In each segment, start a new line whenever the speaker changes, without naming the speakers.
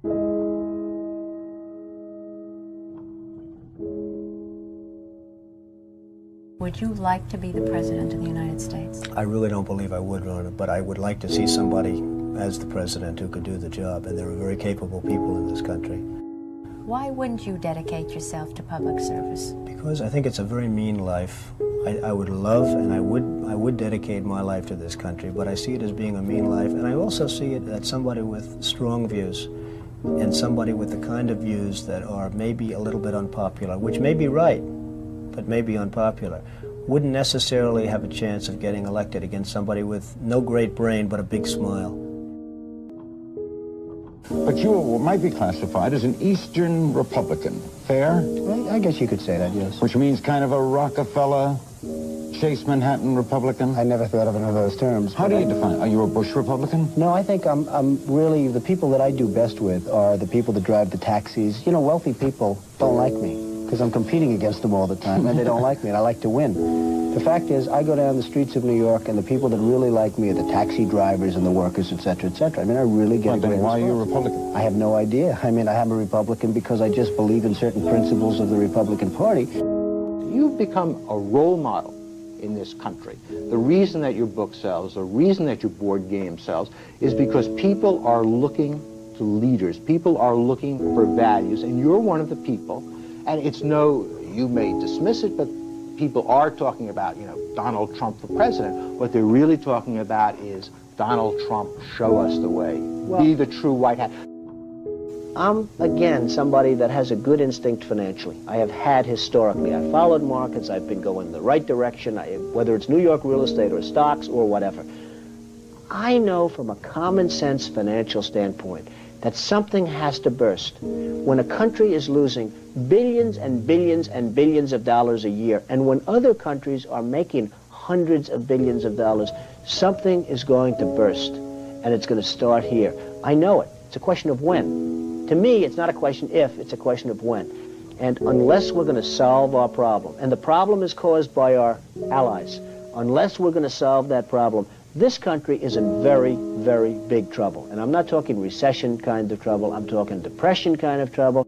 Would you like to be the President of the United States?
I really don't believe I would run it, but I would like to see somebody as the President who could do the job, and there are very capable people in this country.
Why wouldn't you dedicate yourself to public service?
Because I think it's a very mean life. I would love and I would dedicate my life to this country, but I see it as being a mean life, and I also see it as somebody with strong views and somebody with the kind of views that are maybe a little bit unpopular, which may be right, but may be unpopular, wouldn't necessarily have a chance of getting elected against somebody with no great brain but a big smile.
But you might be classified as an Eastern Republican. Fair?
Well, I guess you could say that, yes.
Which means kind of a Rockefeller, Chase Manhattan Republican?
I never thought of it in those terms.
How do you define it? Are you a Bush Republican?
No, I think I'm really, the people that I do best with are the people that drive the taxis. You know, wealthy people don't like me because I'm competing against them all the time, and they don't like me, and I like to win. The fact is, I go down the streets of New York, and the people that really like me are the taxi drivers and the workers, etc., etc. I mean, I really get
Well, then why are you a Republican?
I have no idea. I mean, I am a Republican because I just believe in certain principles of the Republican Party.
You've become a role model in this country. The reason that your book sells, the reason that your board game sells, is because people are looking to leaders. People are looking for values, and you're one of the people. And it's no, you may dismiss it, but people are talking about, you know, Donald Trump for president. What they're really talking about is Donald Trump, show us the way. Well, be the true white hat.
I'm, again, somebody that has a good instinct financially. I have had historically. I followed markets. I've been going the right direction, whether it's New York real estate or stocks or whatever. I know from a common sense financial standpoint that something has to burst. When a country is losing billions and billions and billions of dollars a year, and when other countries are making hundreds of billions of dollars, something is going to burst, and it's going to start here. I know it. It's a question of when. To me, it's not a question if, it's a question of when. And unless we're going to solve our problem, and the problem is caused by our allies, unless we're going to solve that problem, this country is in very, very big trouble. And I'm not talking recession kind of trouble, I'm talking depression kind of trouble.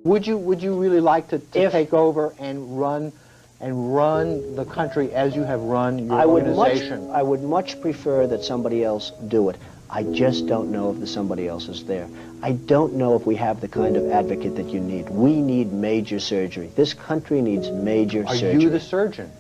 Would you really like to take over and run the country as you have run your organization?
I would much prefer that somebody else do it. I just don't know if the somebody else is there. I don't know if we have the kind of advocate that you need. We need major surgery. This country needs major surgery.
Are you the surgeon?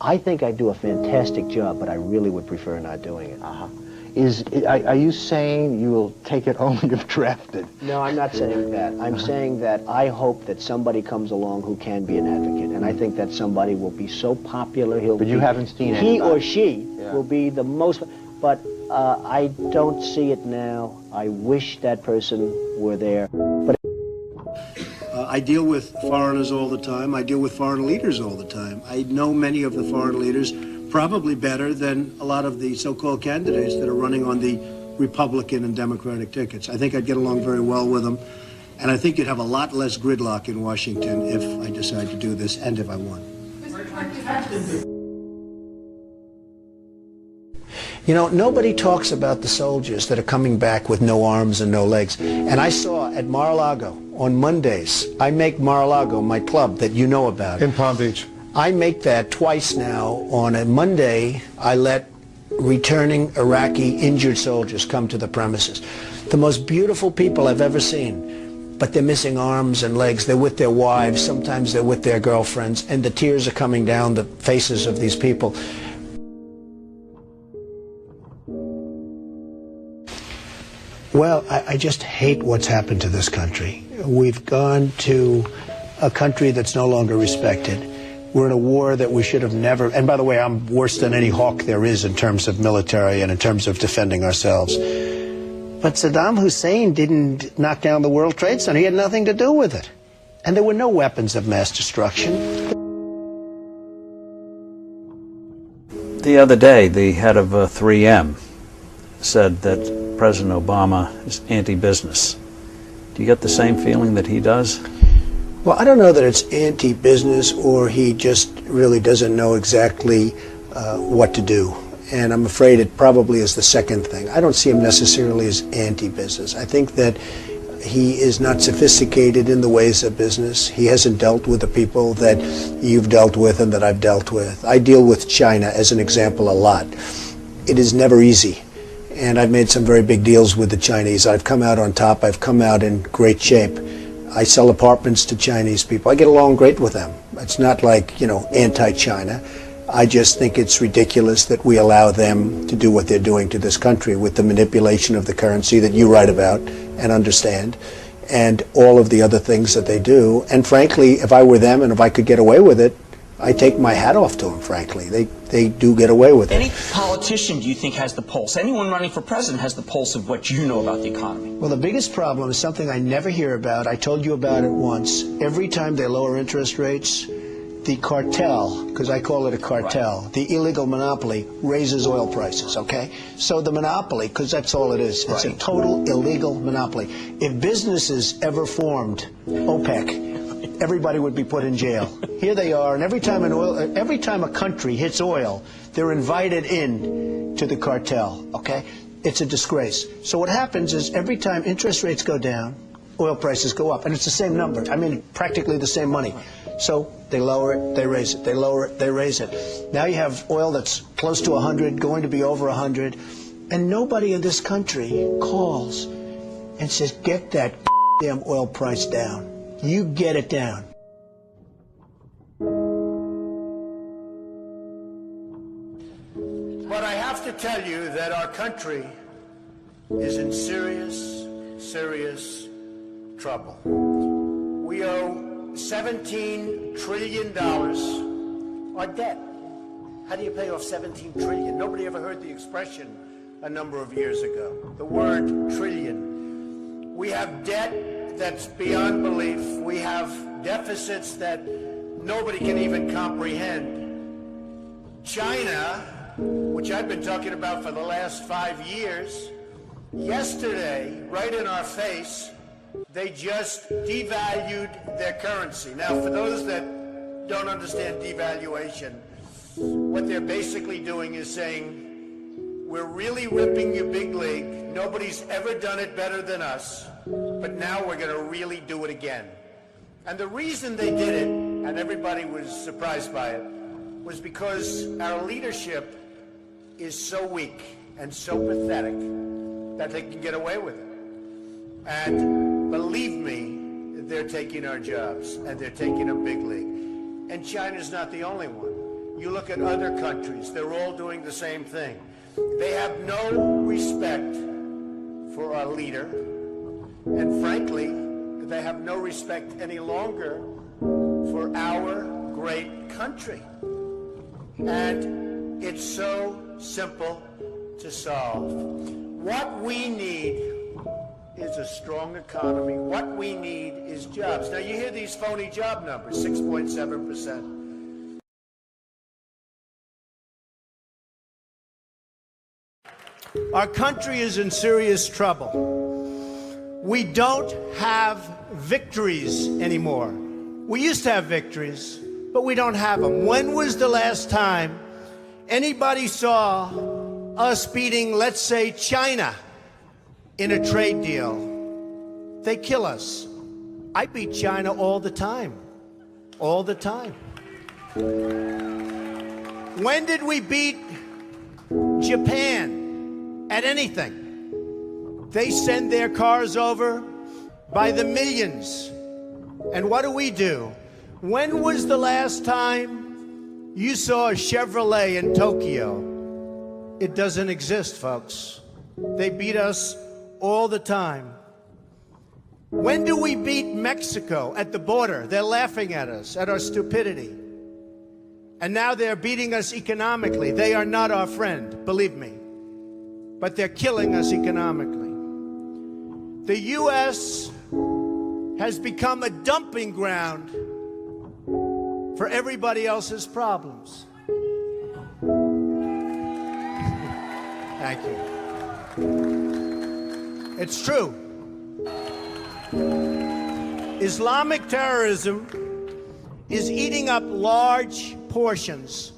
I think I do a fantastic job, but I really would prefer not doing it.
Are you saying you will take it only if drafted?
No, I'm not saying that. I'm saying that I hope that somebody comes along who can be an advocate, and I think that somebody will be so popular,
But you haven't seen
he
anybody.
or she will be the most, but I don't see it now. I wish that person were there. But
I deal with foreigners all the time. I deal with foreign leaders all the time. I know many of the foreign leaders probably better than a lot of the so-called candidates that are running on the Republican and Democratic tickets. I think I'd get along very well with them, and I think you'd have a lot less gridlock in Washington if I decide to do this and if I won.
You know, nobody talks about the soldiers that are coming back with no arms and no legs. And I saw at Mar-a-Lago on Mondays, I make Mar-a-Lago my club that you know about.
In Palm Beach.
I make that twice now. On a Monday, I let returning Iraqi injured soldiers come to the premises. The most beautiful people I've ever seen, but they're missing arms and legs. They're with their wives, sometimes they're with their girlfriends, and the tears are coming down the faces of these people. Well, I just hate what's happened to this country. We've gone to a country that's no longer respected. We're in a war that we should have never, and by the way, I'm worse than any hawk there is in terms of military and in terms of defending ourselves. But Saddam Hussein didn't knock down the World Trade Center. He had nothing to do with it. And there were no weapons of mass destruction.
The other day, the head of 3M said that President Obama is anti-business. Do you get the same feeling that he does?
Well, I don't know that it's anti-business or he just really doesn't know exactly what to do. and I'm afraid it probably is the second thing. I don't see him necessarily as anti-business. I think that he is not sophisticated in the ways of business. He hasn't dealt with the people that you've dealt with and that I've dealt with. I deal with China, as an example, a lot. It is never easy, and I've made some very big deals with the Chinese. I've come out on top. I've come out in great shape. I sell apartments to Chinese people. I get along great with them. It's not like, anti-China. I just think it's ridiculous that we allow them to do what they're doing to this country with the manipulation of the currency that you write about and understand, and all of the other things that they do. And frankly, if I were them and if I could get away with it, I take my hat off to them, frankly. They do get away with it.
Any politician, do you think, has the pulse? Anyone running for president has the pulse of what you know about the economy?
Well, the biggest problem is something I never hear about. I told you about it once. Every time they lower interest rates, the cartel, because I call it a cartel, right, the illegal monopoly, raises oil prices, okay? So the monopoly, because that's all it is, it's a total illegal monopoly. If businesses ever formed OPEC, everybody would be put in jail. Here they are, and every time a country hits oil, they're invited in to the cartel, okay? It's a disgrace. So what happens is every time interest rates go down, oil prices go up, and it's the same number. I mean, practically the same money. So they lower it, they raise it, they lower it, they raise it. Now you have oil that's close to 100, going to be over 100, and nobody in this country calls and says, get that damn oil price down. You get it down.
But I have to tell you that our country is in serious, serious trouble. We owe $17 trillion on debt. How do you pay off $17 trillion? Nobody ever heard the expression a number of years ago. The word trillion. We have debt that's beyond belief. We have deficits that nobody can even comprehend. China, which I've been talking about for the last 5 years, yesterday, right in our face, they just devalued their currency. Now, for those that don't understand devaluation, what they're basically doing is saying, we're really ripping you big league. Nobody's ever done it better than us, but now we're going to really do it again. And the reason they did it, and everybody was surprised by it, was because our leadership is so weak and so pathetic that they can get away with it. And believe me, they're taking our jobs, and they're taking a big league. And China's not the only one. You look at other countries, they're all doing the same thing. They have no respect for our leader, and frankly, they have no respect any longer for our great country. And it's so simple to solve. What we need is a strong economy. What we need is jobs. Now, you hear these phony job numbers, 6.7%. Our country is in serious trouble. We don't have victories anymore. We used to have victories, but we don't have them. When was the last time anybody saw us beating, let's say, China in a trade deal? They kill us. I beat China all the time. All the time. When did we beat Japan at anything? They send their cars over by the millions. And what do? When was the last time you saw a Chevrolet in Tokyo? It doesn't exist, folks. They beat us all the time. When do we beat Mexico at the border? They're laughing at us, at our stupidity. And now they're beating us economically. They are not our friend, believe me. But they're killing us economically. The U.S. has become a dumping ground for everybody else's problems. Thank you. It's true. Islamic terrorism is eating up large portions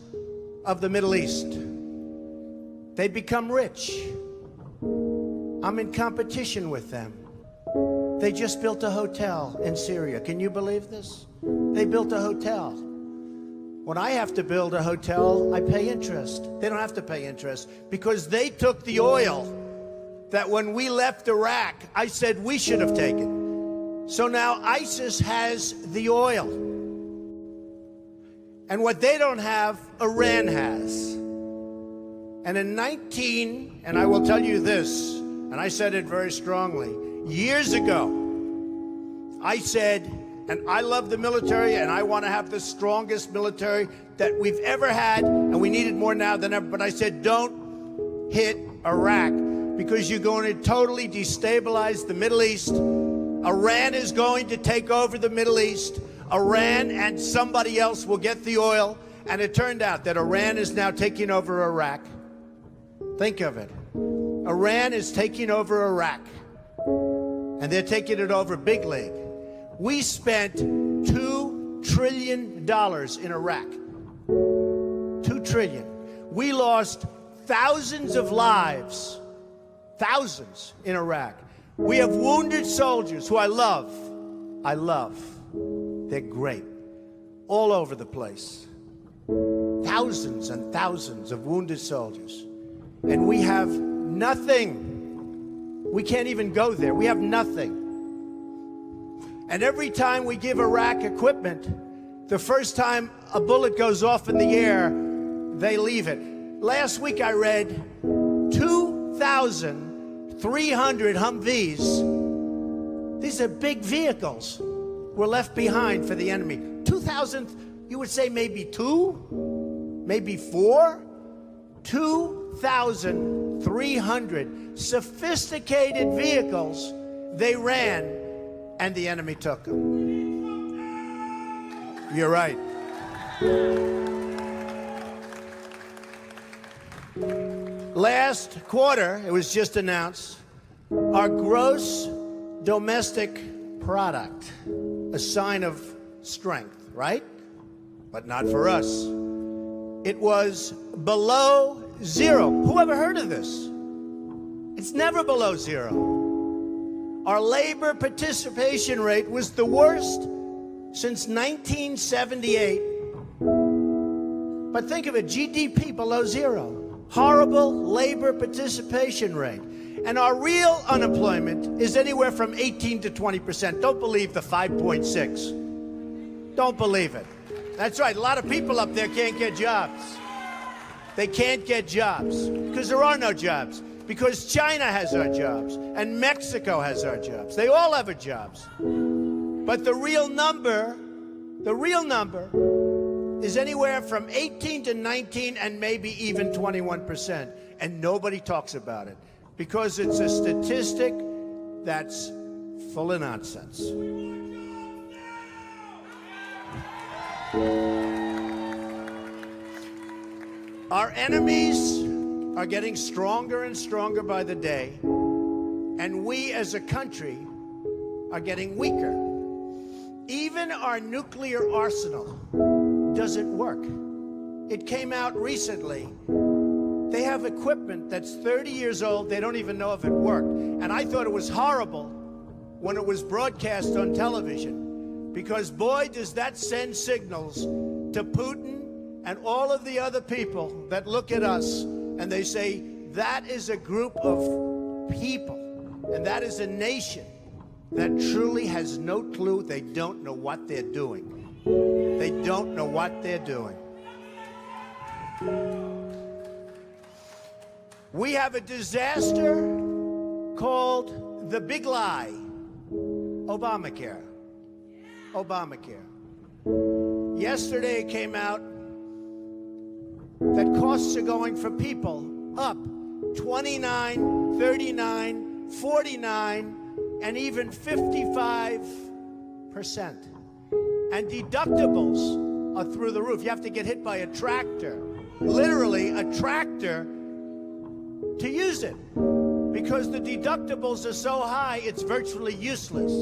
of the Middle East.
They become rich. I'm in competition with them. They just built a hotel in Syria. Can you believe this? They built a hotel. When I have to build a hotel, I pay interest. They don't have to pay interest because they took the oil that when we left Iraq, I said we should have taken. So now ISIS has the oil. And what they don't have, Iran has. And in and I will tell you this, and I said it very strongly, years ago, I said, and I love the military, and I want to have the strongest military that we've ever had, and we need it more now than ever, but I said, don't hit Iraq, because you're going to totally destabilize the Middle East. Iran is going to take over the Middle East. Iran and somebody else will get the oil, and it turned out that Iran is now taking over Iraq. Think of it. Iran is taking over Iraq, and they're taking it over big league. We spent $2 trillion in Iraq. $2 trillion. We lost thousands of lives, thousands in Iraq. We have wounded soldiers who I love. I love. They're great. All over the place. Thousands and thousands of wounded soldiers. And we have nothing. We can't even go there. We have nothing. And every time we give Iraq equipment, the first time a bullet goes off in the air, they leave it. Last week I read 2,300 Humvees. These are big vehicles. Were left behind for the enemy. 2,000, you would say maybe 2, maybe 4. 2,300 sophisticated vehicles they ran, and the enemy took them. You're right. Last quarter, it was just announced, our gross domestic product, a sign of strength, right? But not for us. It was below zero. Who ever heard of this? It's never below zero. Our labor participation rate was the worst since 1978. But think of it, GDP below zero. Horrible labor participation rate. And our real unemployment is anywhere from 18 to 20%. Don't believe the 5.6. Don't believe it. That's right, a lot of people up there can't get jobs. They can't get jobs because there are no jobs. Because China has our jobs and Mexico has our jobs. They all have our jobs. But the real number is anywhere from 18 to 19 and maybe even 21%. And nobody talks about it because it's a statistic that's full of nonsense. Our enemies are getting stronger and stronger by the day, and we as a country are getting weaker. Even our nuclear arsenal doesn't work. It came out recently. They have equipment that's 30 years old. They don't even know if it worked. And I thought it was horrible when it was broadcast on television, because boy, does that send signals to Putin and all of the other people that look at us and they say, that is a group of people and that is a nation that truly has no clue. They don't know what they're doing. They don't know what they're doing. We have a disaster called the big lie, Obamacare. Obamacare. Yesterday it came out that costs are going for people up 29, 39, 49, and even 55%. And deductibles are through the roof. You have to get hit by a tractor, literally a tractor, to use it. Because the deductibles are so high, it's virtually useless.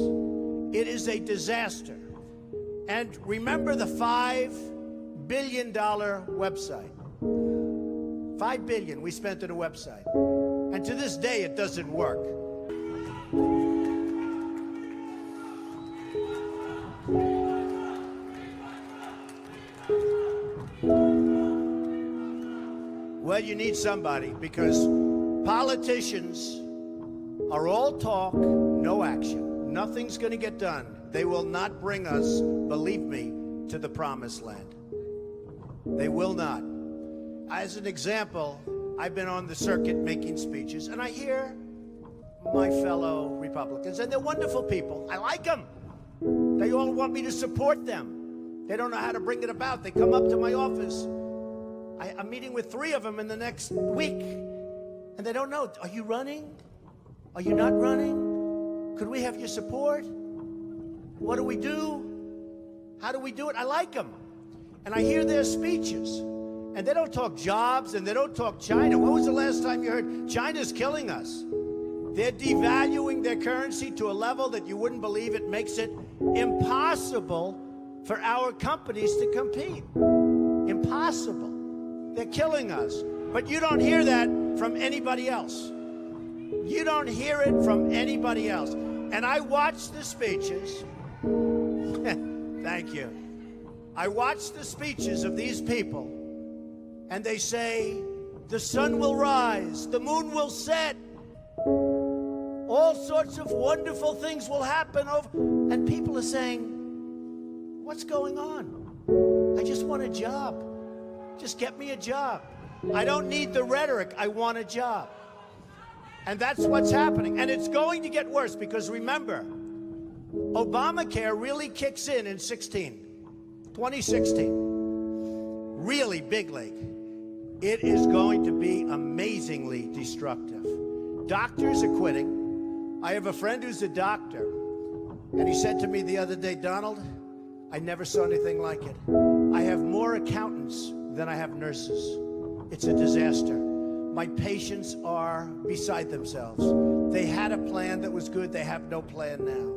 It is a disaster. And remember the $5 billion website.
$5 billion we spent on a website. And to this day, it doesn't work. Well, you need somebody, because politicians are all talk, no action. Nothing's going to get done. They will not bring us, believe me, to the promised land. They will not. As an example, I've been on the circuit making speeches, and I hear my fellow Republicans, and they're wonderful people. I like them. They all want me to support them. They don't know how to bring it about. They come up to my office. I'm meeting with 3 of them in the next week, and they don't know. Are you running? Are you not running? Could we have your support? What do we do? How do we do it? I like them. And I hear their speeches. And they don't talk jobs, and they don't talk China. When was the last time you heard China's killing us? They're devaluing their currency to a level that you wouldn't believe. It makes it impossible for our companies to compete. Impossible. They're killing us. But you don't hear that from anybody else. You don't hear it from anybody else. And I watch the speeches. Thank you. I watch the speeches of these people, and they say, the sun will rise, the moon will set, all sorts of wonderful things will happen. And people are saying, what's going on? I just want a job. Just get me a job. I don't need the rhetoric. I want a job. And that's what's happening. And it's going to get worse, because remember, Obamacare really kicks in 2016. Really big league. It is going to be amazingly destructive. Doctors are quitting. I have a friend who's a doctor, and he said to me the other day, Donald, I never saw anything like it. I have more accountants than I have nurses. It's a disaster. My patients are beside themselves. They had a plan that was good. They have no plan now.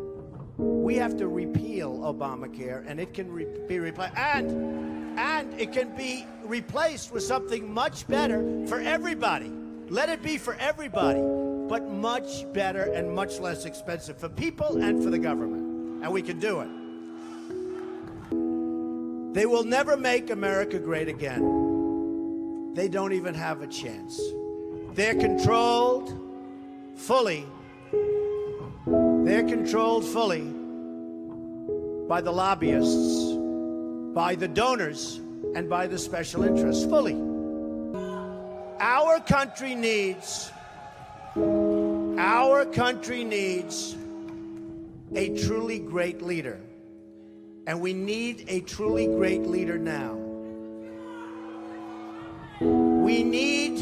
We have to repeal Obamacare, and it can be replaced. And it can be replaced with something much better for everybody. Let it be for everybody, but much better and much less expensive for people and for the government. And we can do it. They will never make America great again. They don't even have a chance. They're controlled fully. They're controlled fully by the lobbyists, by the donors, and by the special interests, fully. Our country needs a truly great leader. And we need a truly great leader now. We need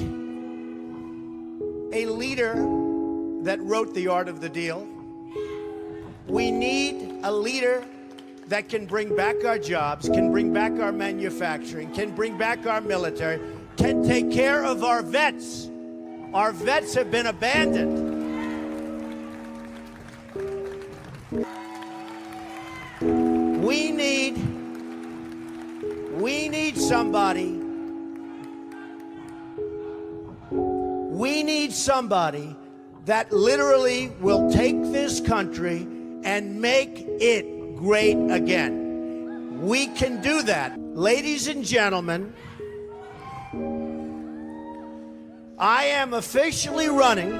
a leader that wrote The Art of the Deal. We need a leader that can bring back our jobs, can bring back our manufacturing, can bring back our military, can take care of our vets. Our vets have been abandoned. We need somebody that literally will take this country and make it great again. We can do that. Ladies and gentlemen, I am officially running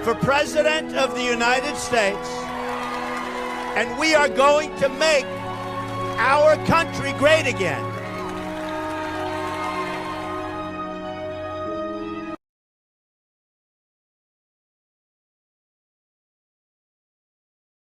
for President of the United States, and we are going to make our country great again.